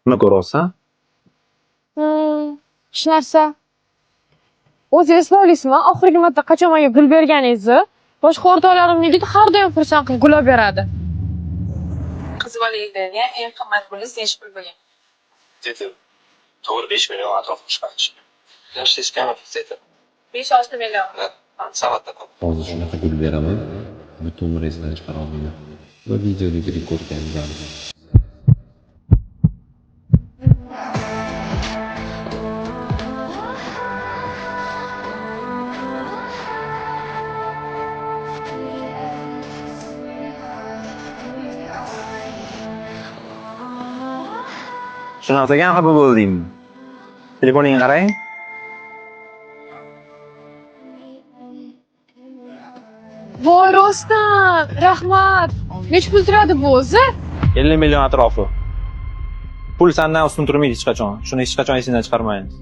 Nima ko'ryapsan? Hech narsa. O'zi esla olasizmi? Oxirgi marta qachon menga gul berganingizni? Boshqa o'rtoqlarim nega har doim xursand qilib gulab beradi? Qiz bolalikdagi eng qimmat puli sesh pul bo'lgan. Dedi. To'g'ri 5 million atrofida chiqarish. Yaxshi iskanov dedi. 5-6 million. Savatda qol. Hozir shunaqa gul beraman, butun umr esdan chiqara olmayman. Va videodagi rekordga aylanadi. Shunaqaga xafa bo'ldingmi? Telefoningga qarang. Voy rostdan, rahmat. Nech pul turadi bu o'zi? 50 million atrofi. Pul sandan ustun turmaydi hech qachon. Shuni hech qachon esingdan chiqarmaymiz.